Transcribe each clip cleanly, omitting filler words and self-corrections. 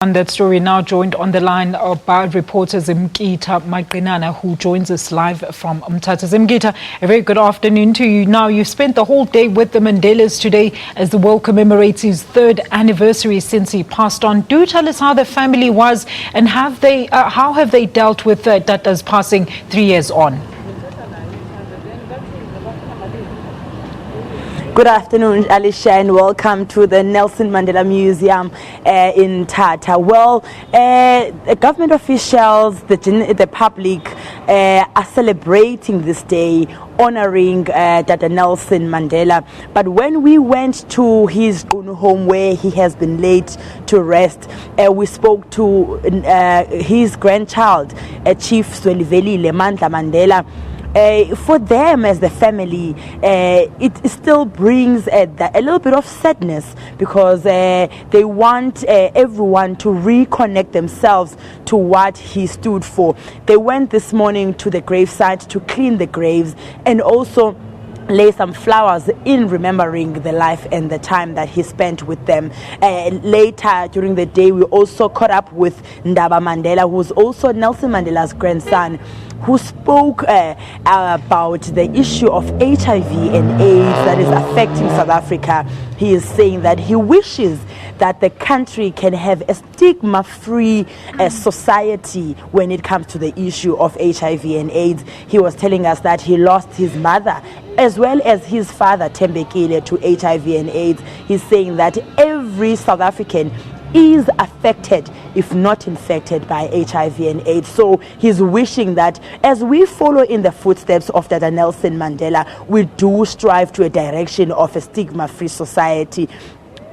On that story, now joined on the line by reporter Zimkhita Manqinana, who joins us live from Mthatha. Zimkhita, a very good afternoon to you. Now, you spent the whole day with the Mandelas today as the world commemorates his third anniversary since he passed on. Do tell us how the family was and how have they dealt with Tata's passing 3 years on? Good afternoon, Alicia, and welcome to the Nelson Mandela Museum in Mthatha. Well, government officials, the public are celebrating this day, honoring Dr. Nelson Mandela. But when we went to his own home where he has been laid to rest, we spoke to his grandchild, Chief Zwelivelile Mandela. For them as the family, it still brings a little bit of sadness because they want everyone to reconnect themselves to what he stood for. They went this morning to the gravesite to clean the graves and also lay some flowers in remembering the life and the time that he spent with them. Later during the day, we also caught up with Ndaba Mandela, who's also Nelson Mandela's grandson, who spoke about the issue of HIV and AIDS that is affecting South Africa. He is saying that he wishes that the country can have a stigma-free society when it comes to the issue of HIV and AIDS. He was telling us that he lost his mother as well as his father, Thembekile, to HIV and AIDS. He's saying that every South African is affected, if not infected, by HIV and AIDS. So he's wishing that as we follow in the footsteps of Dr. Nelson Mandela, we do strive to a direction of a stigma-free society.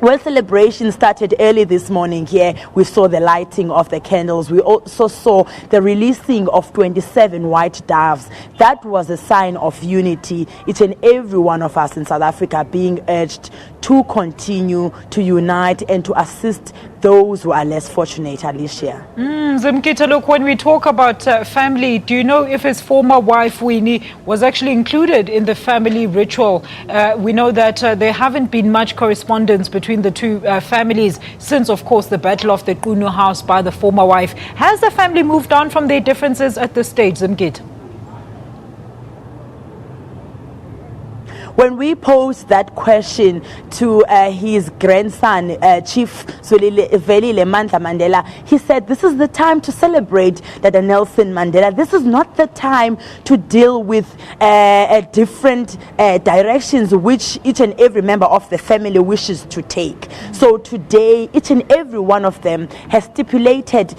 Well, celebration started early this morning here. We saw the lighting of the candles. We also saw the releasing of 27 white doves. That was a sign of unity. Each and every one of us in South Africa being urged to continue to unite and to assist those who are less fortunate, Alicia. Zimkhita, look, when we talk about family, do you know if his former wife, Winnie, was actually included in the family ritual? We know that there haven't been much correspondence between the two families since, of course, the Battle of the Qunu House by the former wife. Has the family moved on from their differences at this stage, Zimkhita? When we posed that question to his grandson, Chief Zwelivelile Mandela, he said, this is the time to celebrate Dr. Nelson Mandela. This is not the time to deal with different directions which each and every member of the family wishes to take. So today, each and every one of them has stipulated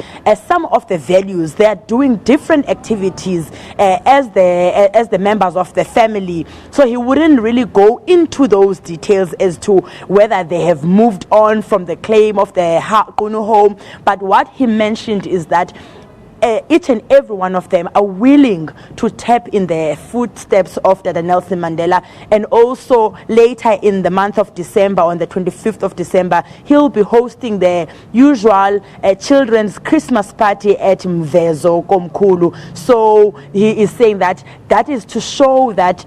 some of the values. They are doing different activities as the members of the family. So he wouldn't really go into those details as to whether they have moved on from the claim of the Qunu home. But what he mentioned is that each and every one of them are willing to tap in the footsteps of Dr. Nelson Mandela. And also later in the month of December, on the 25th of December, he'll be hosting the usual children's Christmas party at Mvezo Komkhulu. So he is saying that is to show that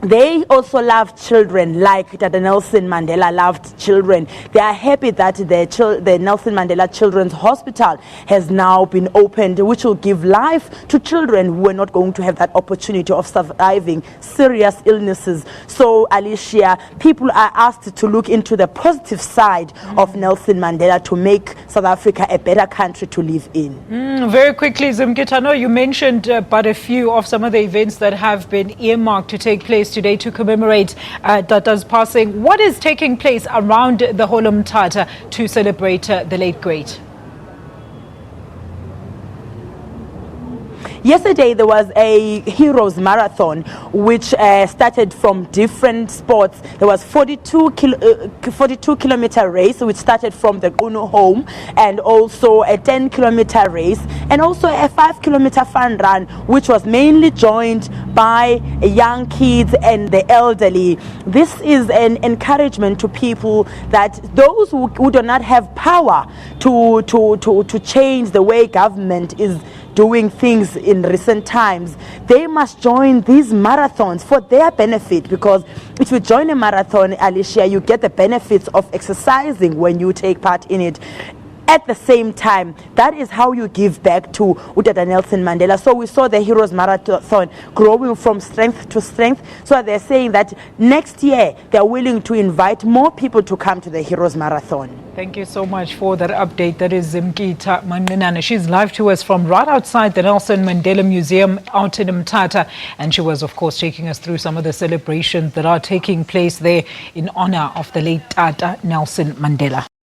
they also love children like Dr. Nelson Mandela loved children. They are happy that the Nelson Mandela Children's Hospital has now been opened, which will give life to children who are not going to have that opportunity of surviving serious illnesses. So, Alicia, people are asked to look into the positive side of Nelson Mandela to make South Africa a better country to live in. Very quickly, Zimkhita, I know you mentioned but a few of some of the events that have been earmarked to take place today to commemorate Tata's passing. What is taking place around the whole Mthatha to celebrate the late great? Yesterday there was a Heroes Marathon which started from different sports. There was 42 kilometer race which started from the Qunu home, and also a 10-kilometer race, and also a 5-kilometer fun run which was mainly joined by young kids and the elderly. This is an encouragement to people that those who do not have power to change the way government is doing things in recent times, they must join these marathons for their benefit, because if you join a marathon, Alicia, you get the benefits of exercising when you take part in it. at the same time, that is how you give back to Mthatha Nelson Mandela. So we saw the Heroes Marathon growing from strength to strength. So they're saying that next year they're willing to invite more people to come to the Heroes Marathon. Thank you so much for that update. That is Zimkhita Manqinana. She's live to us from right outside the Nelson Mandela Museum out in Mthatha. And she was, of course, taking us through some of the celebrations that are taking place there in honor of the late Tata Nelson Mandela.